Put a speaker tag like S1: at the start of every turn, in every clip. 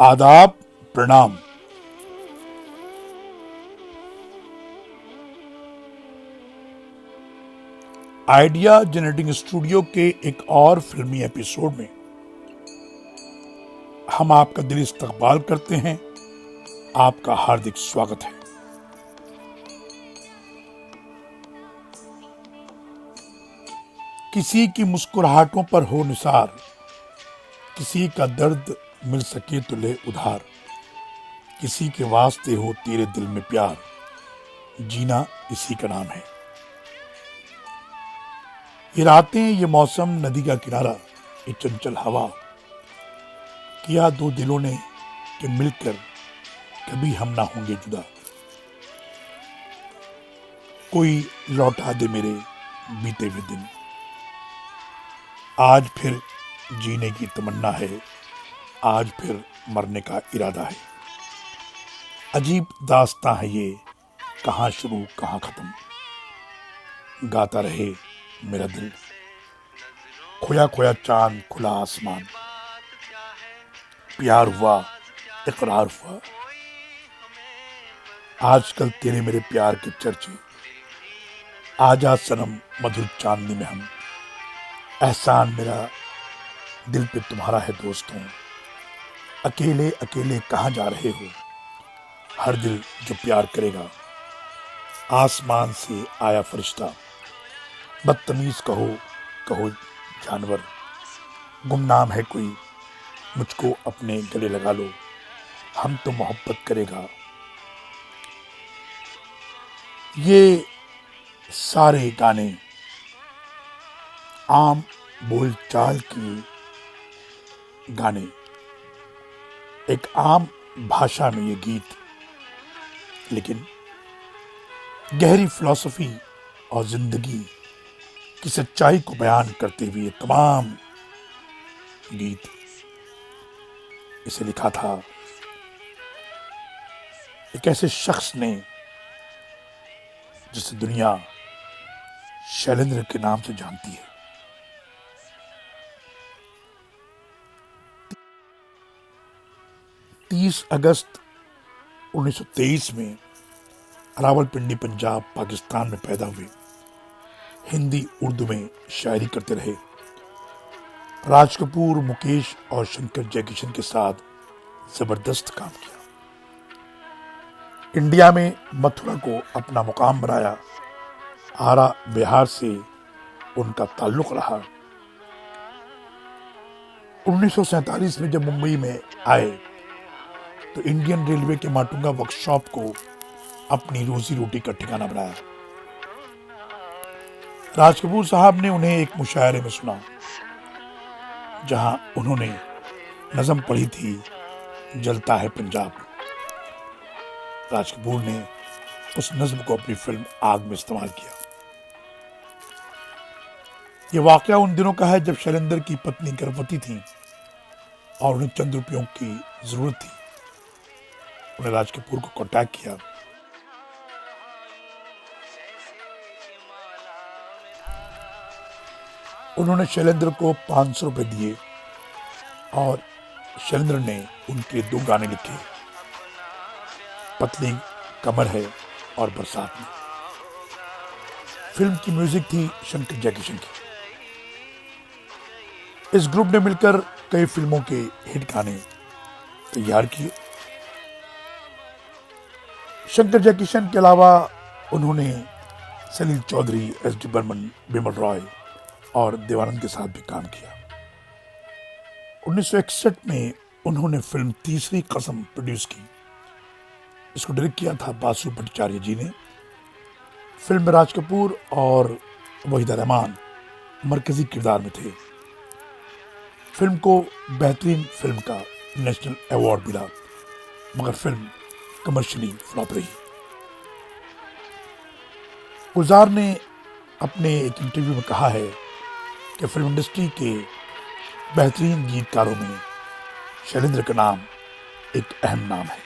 S1: आदाब, प्रणाम। Idea generating studio के एक और फिल्मी एपिसोड में हम आपका दिली इस्तकबाल करते हैं। आपका हार्दिक स्वागत है। किसी की मुस्कुराहटों पर हो निसार, किसी का दर्द मिल सके तो ले उधार, किसी के वास्ते हो तेरे दिल में प्यार, जीना इसी का नाम है। ये रातें, ये मौसम, नदी का किनारा, ये चंचल हवा, किया दो दिलों ने कि मिलकर कभी हम ना होंगे जुदा। कोई लौटा दे मेरे बीते हुए दिन, आज फिर जीने की तमन्ना है, आज फिर मरने का इरादा है। अजीब दास्तां है ये, कहाँ शुरू कहाँ खत्म, गाता रहे मेरा दिल। खोया खोया चांद, खुला आसमान, प्यार हुआ, इकरार हुआ। आजकल तेरे मेरे प्यार के चर्चे, आजा सनम मधुर चांदनी में हम। एहसान मेरा दिल पे तुम्हारा है दोस्तों, अकेले अकेले कहाँ जा रहे हो। हर दिल जो प्यार करेगा, आसमान से आया फरिश्ता। बदतमीज कहो कहो जानवर, गुमनाम है कोई, मुझको अपने गले लगा लो, हम तो मोहब्बत करेगा। ये सारे गाने आम बोलचाल की गाने, एक आम भाषा में ये गीत, लेकिन गहरी फिलॉसफी और जिंदगी की सच्चाई को बयान करते हुए तमाम गीत। इसे लिखा था एक ऐसे शख्स ने जिसे दुनिया शैलेंद्र के नाम से जानती है। 30 अगस्त 1923 में रावलपिंडी, पंजाब, पाकिस्तान में पैदा हुए। हिंदी उर्दू में शायरी करते रहे। राज कपूर, मुकेश और शंकर जयकिशन के साथ जबरदस्त काम किया। इंडिया में मथुरा को अपना मुकाम बनाया। आरा, बिहार से उनका ताल्लुक रहा। 1947 में जब मुंबई में आए तो इंडियन रेलवे के माटुंगा वर्कशॉप को अपनी रोजी रोटी का ठिकाना बनाया। राज कपूर साहब ने उन्हें एक मुशायरे में सुना, जहां उन्होंने नज़म पढ़ी थी, जलता है पंजाब। राज कपूर ने उस नज़्म को अपनी फिल्म आग में इस्तेमाल किया। यह वाकया उन दिनों का है जब शैलेंद्र की पत्नी गर्भवती थी और उन्हें चंद रुपयों की जरूरत थी। उन्हें राज कपूर को कांटेक्ट किया। उन्होंने शैलेंद्र को 500 रुपए दिए और शैलेंद्र ने उनके 2 गाने लिखे, पतली कमर है और बरसात में। फिल्म की म्यूजिक थी शंकर जयकिशन की। इस ग्रुप ने मिलकर कई फिल्मों के हिट गाने तैयार किए। शंकर जयकिशन के अलावा उन्होंने सलील चौधरी, एस.डी. बर्मन, बिमल रॉय और देवानंद के साथ भी काम किया। 1961 में उन्होंने फिल्म तीसरी कसम प्रोड्यूस की। इसको डायरेक्ट किया था बासु भट्टाचार्य जी ने। फिल्म में राज कपूर और वहीदा रहमान मरकजी किरदार में थे। फिल्म को बेहतरीन फिल्म का नेशनल अवार्ड मिला, मगर फिल्म कमर्शियली फ्लॉप रही। गुलजार ने अपने एक इंटरव्यू में कहा है कि फिल्म इंडस्ट्री के बेहतरीन गीतकारों में शैलेंद्र का नाम एक अहम नाम है।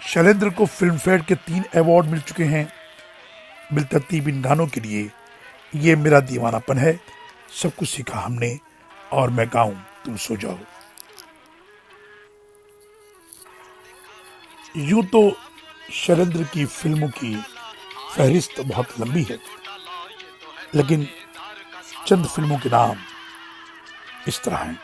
S1: शैलेंद्र को फिल्म फेयर के 3 अवार्ड मिल चुके हैं। बिलतरतीब इन गानों के लिए ये मेरा दीवानापन है, सब कुछ सीखा हमने, और मैं गाऊं तुम सो जाओ। यूं तो शैलेंद्र की फिल्मों की फहरिस्त बहुत लंबी है, लेकिन चंद फिल्मों के नाम इस तरह हैं।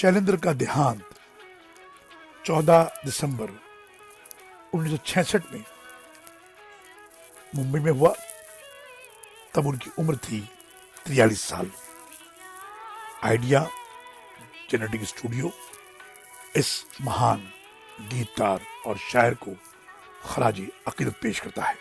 S1: शैलेंद्र का देहांत 14 दिसंबर 1966 में मुंबई में हुआ। तब उनकी उम्र थी 43 साल। आइडिया जेनेटिक स्टूडियो इस महान गीतकार और शायर को खराजी अकीदत पेश करता है।